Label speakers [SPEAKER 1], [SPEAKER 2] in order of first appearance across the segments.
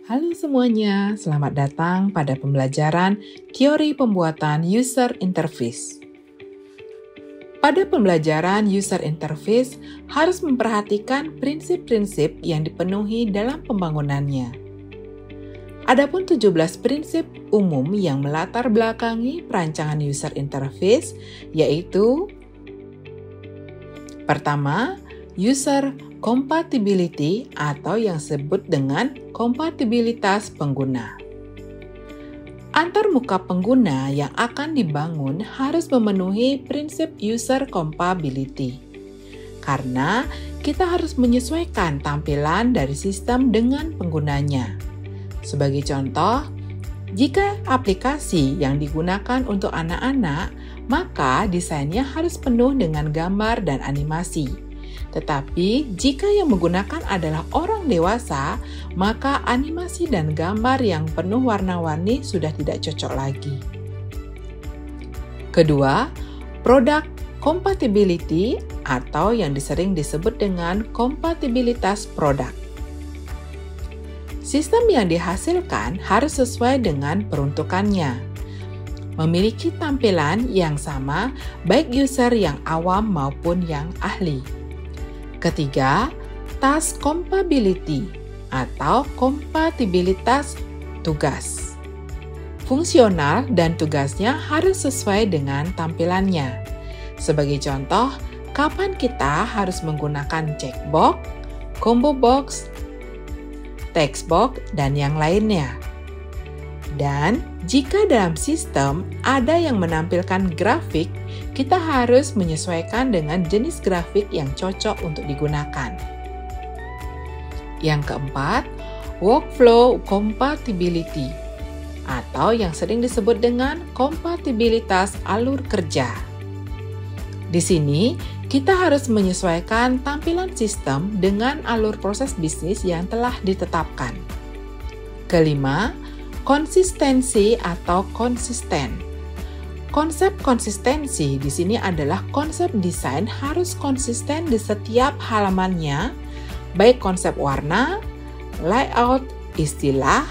[SPEAKER 1] Halo semuanya, selamat datang pada pembelajaran teori pembuatan user interface. Pada pembelajaran user interface harus memperhatikan prinsip-prinsip yang dipenuhi dalam pembangunannya. Adapun 17 prinsip umum yang melatar belakangi perancangan user interface yaitu: pertama, user compatibility atau yang disebut dengan kompatibilitas pengguna. Antarmuka pengguna yang akan dibangun harus memenuhi prinsip user compatibility. Karena kita harus menyesuaikan tampilan dari sistem dengan penggunanya. Sebagai contoh, jika aplikasi yang digunakan untuk anak-anak, maka desainnya harus penuh dengan gambar dan animasi. Tetapi jika yang menggunakan adalah orang dewasa, maka animasi dan gambar yang penuh warna-warni sudah tidak cocok lagi. Kedua, product compatibility atau yang sering disebut dengan kompatibilitas produk. Sistem yang dihasilkan harus sesuai dengan peruntukannya, memiliki tampilan yang sama baik user yang awam maupun yang ahli. Ketiga, task compatibility atau kompatibilitas tugas. Fungsional dan tugasnya harus sesuai dengan tampilannya. Sebagai contoh, kapan kita harus menggunakan checkbox, combo box, text box, dan yang lainnya. Dan jika dalam sistem ada yang menampilkan grafik, kita harus menyesuaikan dengan jenis grafik yang cocok untuk digunakan. Yang keempat, workflow compatibility atau yang sering disebut dengan kompatibilitas alur kerja. Di sini, kita harus menyesuaikan tampilan sistem dengan alur proses bisnis yang telah ditetapkan. Kelima, konsistensi atau konsisten. Konsep konsistensi di sini adalah konsep desain harus konsisten di setiap halamannya, baik konsep warna, layout, istilah,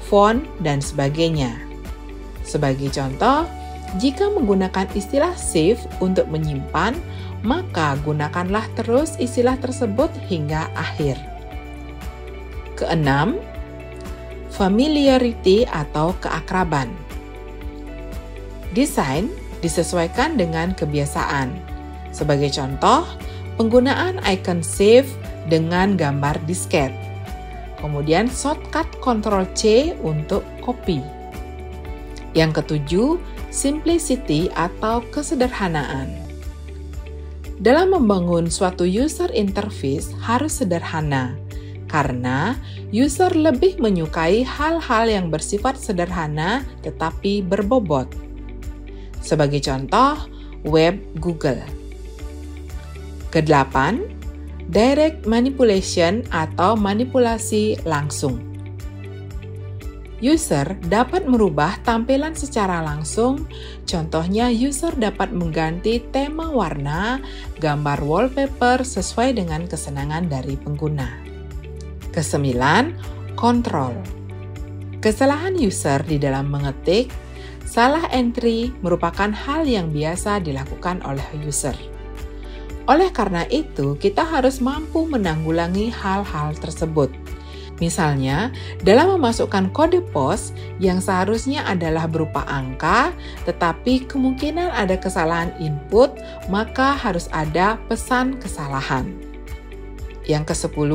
[SPEAKER 1] font, dan sebagainya. Sebagai contoh, jika menggunakan istilah save untuk menyimpan, maka gunakanlah terus istilah tersebut hingga akhir. Keenam, familiarity atau keakraban. Desain disesuaikan dengan kebiasaan. Sebagai contoh, penggunaan icon save dengan gambar disket. Kemudian shortcut Ctrl+C untuk copy. Yang ketujuh, simplicity atau kesederhanaan. Dalam membangun suatu user interface harus sederhana, karena user lebih menyukai hal-hal yang bersifat sederhana tetapi berbobot. Sebagai contoh, web Google. Kedelapan, direct manipulation atau manipulasi langsung. User dapat merubah tampilan secara langsung, contohnya user dapat mengganti tema warna, gambar wallpaper sesuai dengan kesenangan dari pengguna. Kesembilan, kontrol. Kesalahan user di dalam mengetik, salah entry merupakan hal yang biasa dilakukan oleh user. Oleh karena itu, kita harus mampu menanggulangi hal-hal tersebut. Misalnya, dalam memasukkan kode pos yang seharusnya adalah berupa angka, tetapi kemungkinan ada kesalahan input, maka harus ada pesan kesalahan. Yang ke-10,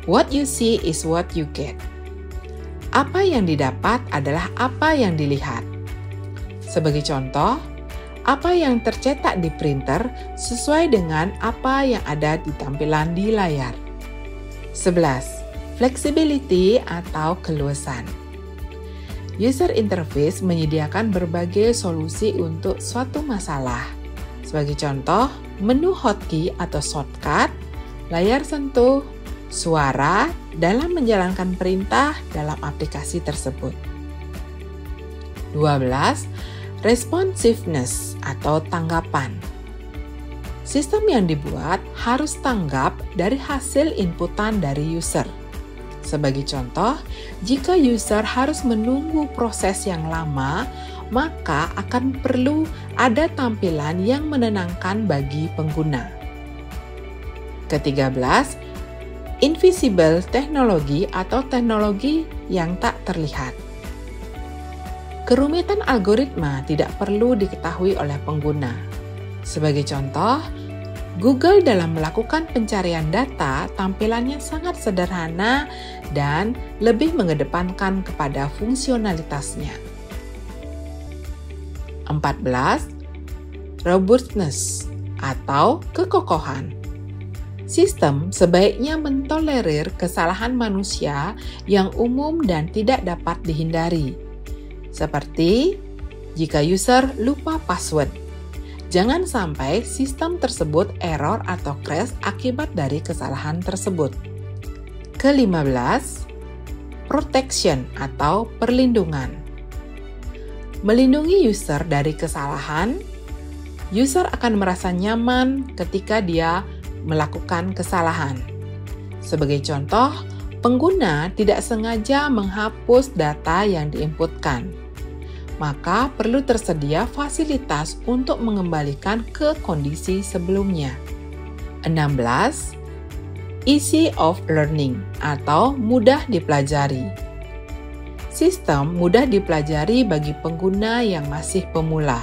[SPEAKER 1] what you see is what you get. Apa yang didapat adalah apa yang dilihat. Sebagai contoh, apa yang tercetak di printer sesuai dengan apa yang ada di tampilan di layar. 11. Flexibility atau keluasan. User interface menyediakan berbagai solusi untuk suatu masalah. Sebagai contoh, menu hotkey atau shortcut, layar sentuh, suara dalam menjalankan perintah dalam aplikasi tersebut. 12. Responsiveness atau tanggapan. Sistem yang dibuat harus tanggap dari hasil inputan dari user. Sebagai contoh, jika user harus menunggu proses yang lama, maka akan perlu ada tampilan yang menenangkan bagi pengguna. Ke-13, invisible teknologi atau teknologi yang tak terlihat. Kerumitan algoritma tidak perlu diketahui oleh pengguna. Sebagai contoh, Google dalam melakukan pencarian data tampilannya sangat sederhana dan lebih mengedepankan kepada fungsionalitasnya. 14. Robustness atau kekokohan. Sistem sebaiknya mentolerir kesalahan manusia yang umum dan tidak dapat dihindari. Seperti jika user lupa password. Jangan sampai sistem tersebut error atau crash akibat dari kesalahan tersebut. Ke-15, protection atau perlindungan. Melindungi user dari kesalahan, user akan merasa nyaman ketika dia melakukan kesalahan. Sebagai contoh, pengguna tidak sengaja menghapus data yang diinputkan. Maka perlu tersedia fasilitas untuk mengembalikan ke kondisi sebelumnya. 16. Easy of learning atau mudah dipelajari. Sistem mudah dipelajari bagi pengguna yang masih pemula.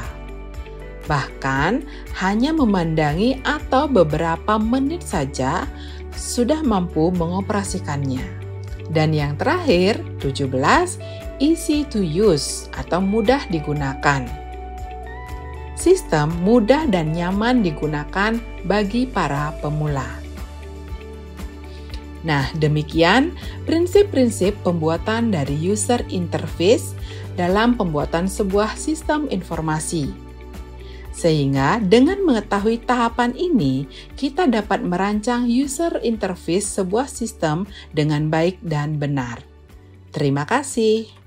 [SPEAKER 1] Bahkan hanya memandangi atau beberapa menit saja sudah mampu mengoperasikannya. Dan yang terakhir, 17, easy to use atau mudah digunakan. Sistem mudah dan nyaman digunakan bagi para pemula. Nah, demikian prinsip-prinsip pembuatan dari user interface dalam pembuatan sebuah sistem informasi. Sehingga dengan mengetahui tahapan ini, kita dapat merancang user interface sebuah sistem dengan baik dan benar. Terima kasih.